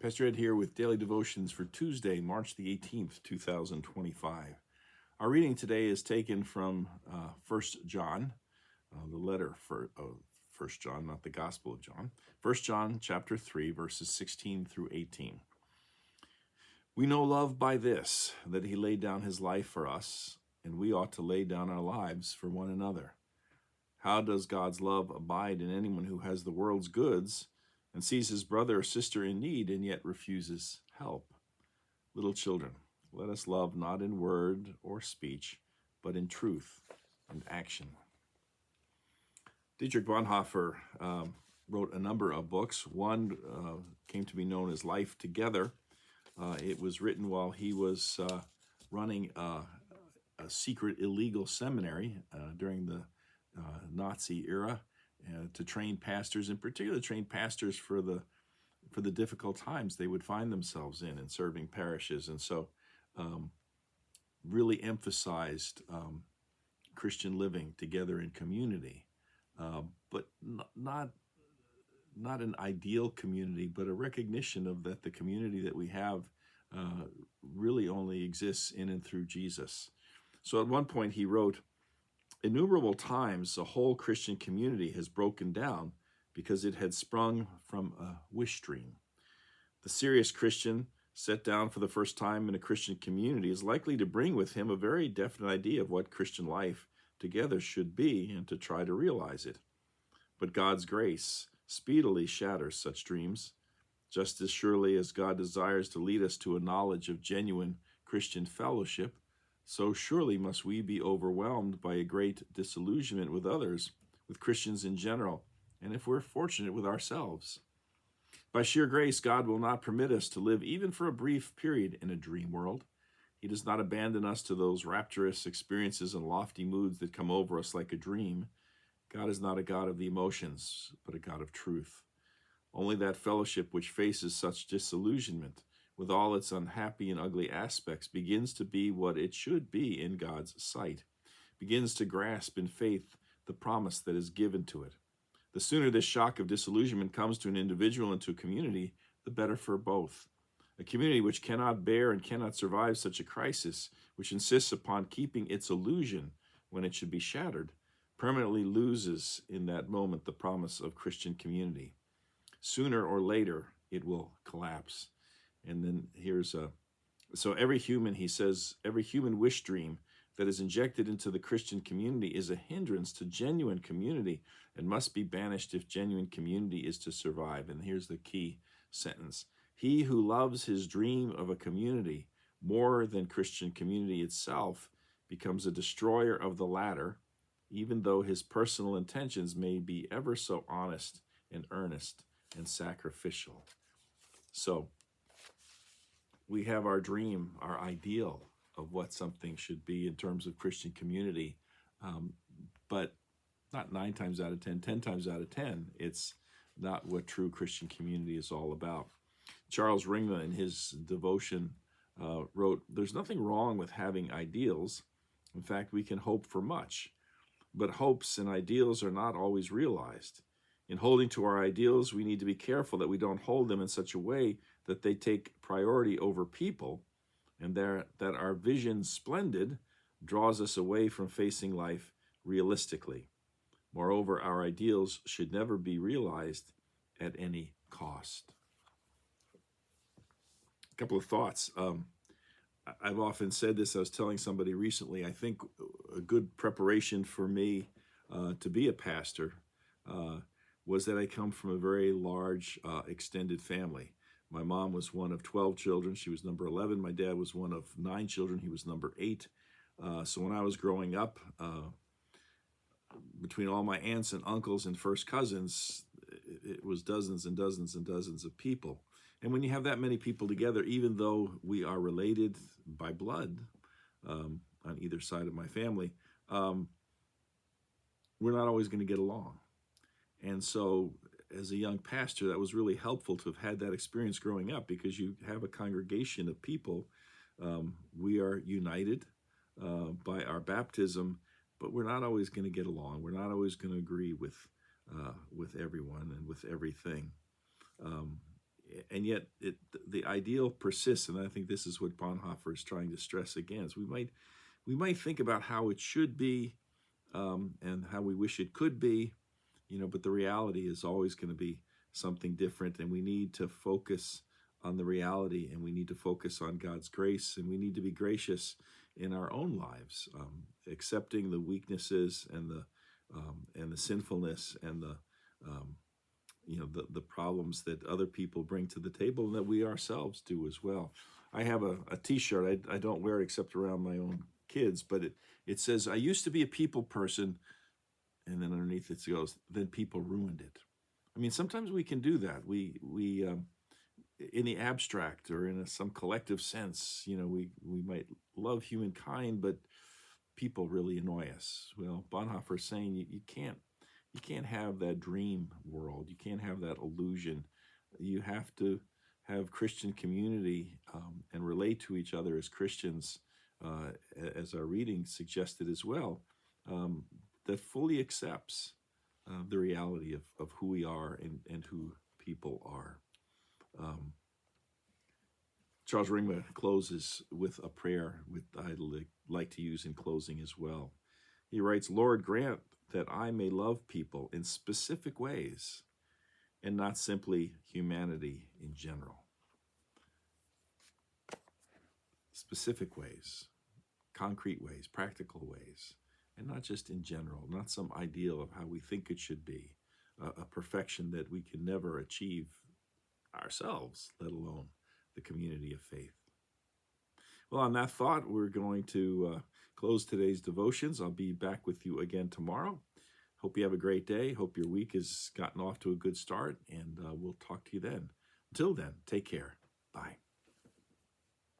Pastor Ed here with Daily Devotions for Tuesday, March the 18th, 2025. Our reading today is taken from 1 John, the letter for 1 John, not the Gospel of John. 1 John chapter 3, verses 16 through 18. We know love by this, that he laid down his life for us, and we ought to lay down our lives for one another. How does God's love abide in anyone who has the world's goods and sees his brother or sister in need and yet refuses help? Little children, let us love not in word or speech, but in truth and action. Dietrich Bonhoeffer wrote a number of books. One came to be known as Life Together. It was written while he was running a secret illegal seminary during the Nazi era, to train pastors, in particular train pastors for the difficult times they would find themselves in serving parishes. And so really emphasized Christian living together in community, but not an ideal community, but a recognition of that the community that we have really only exists in and through Jesus. So at one point he wrote, "Innumerable times a whole Christian community has broken down because it had sprung from a wish dream. The serious Christian set down for the first time in a Christian community is likely to bring with him a very definite idea of what Christian life together should be and to try to realize it. But God's grace speedily shatters such dreams. Just as surely as God desires to lead us to a knowledge of genuine Christian fellowship, so surely must we be overwhelmed by a great disillusionment with others, with Christians in general, and if we're fortunate, with ourselves. By sheer grace, God will not permit us to live even for a brief period in a dream world. He does not abandon us to those rapturous experiences and lofty moods that come over us like a dream. God is not a God of the emotions, but a God of truth. Only that fellowship which faces such disillusionment, with all its unhappy and ugly aspects, begins to be what it should be in God's sight, begins to grasp in faith the promise that is given to it. The sooner this shock of disillusionment comes to an individual and to a community, the better for both. A community which cannot bear and cannot survive such a crisis, which insists upon keeping its illusion when it should be shattered, permanently loses in that moment the promise of Christian community. Sooner or later, it will collapse. And then so every human, he says, every human wish dream that is injected into the Christian community is a hindrance to genuine community and must be banished if genuine community is to survive. And here's the key sentence. He who loves his dream of a community more than Christian community itself becomes a destroyer of the latter, even though his personal intentions may be ever so honest and earnest and sacrificial. So we have our dream, our ideal of what something should be in terms of Christian community, but not 9 times out of 10, 10 times out of 10, it's not what true Christian community is all about. Charles Ringma, in his devotion, wrote, "There's nothing wrong with having ideals. In fact, we can hope for much, but hopes and ideals are not always realized. In holding to our ideals, we need to be careful that we don't hold them in such a way that they take priority over people, and that our vision, splendid, draws us away from facing life realistically. Moreover, our ideals should never be realized at any cost." A couple of thoughts. I've often said this. I was telling somebody recently, I think a good preparation for me to be a pastor was that I come from a very large extended family. My mom was one of 12 children. She was number 11. My dad was one of 9 children. He was number 8. So when I was growing up, between all my aunts and uncles and first cousins, it was dozens and dozens and dozens of people. And when you have that many people together, even though we are related by blood on either side of my family, we're not always going to get along. And so as a young pastor, that was really helpful to have had that experience growing up, because you have a congregation of people. We are united by our baptism, but we're not always going to get along. We're not always going to agree with everyone and with everything. and yet the ideal persists, and I think this is what Bonhoeffer is trying to stress against. We might think about how it should be, and how we wish it could be, but the reality is always going to be something different, and we need to focus on the reality, and we need to focus on God's grace, and we need to be gracious in our own lives, accepting the weaknesses and the sinfulness and the problems that other people bring to the table, and that we ourselves do as well. I have a T-shirt. I don't wear it except around my own kids, but it says, "I used to be a people person," and then underneath it goes, "Then people ruined it." I mean, sometimes we can do that. We in the abstract or in some collective sense, we might love humankind, but people really annoy us. Well, Bonhoeffer is saying you can't have that dream world. You can't have that illusion. You have to have Christian community, and relate to each other as Christians, as our reading suggested as well, that fully accepts the reality of who we are and who people are. Charles Ringma closes with a prayer I'd like to use in closing as well. He writes, "Lord, grant that I may love people in specific ways and not simply humanity in general." Specific ways, concrete ways, practical ways, and not just in general, not some ideal of how we think it should be, a perfection that we can never achieve ourselves, let alone the community of faith. Well, on that thought, we're going to close today's devotions. I'll be back with you again tomorrow. Hope you have a great day. Hope your week has gotten off to a good start, and we'll talk to you then. Until then, take care. Bye.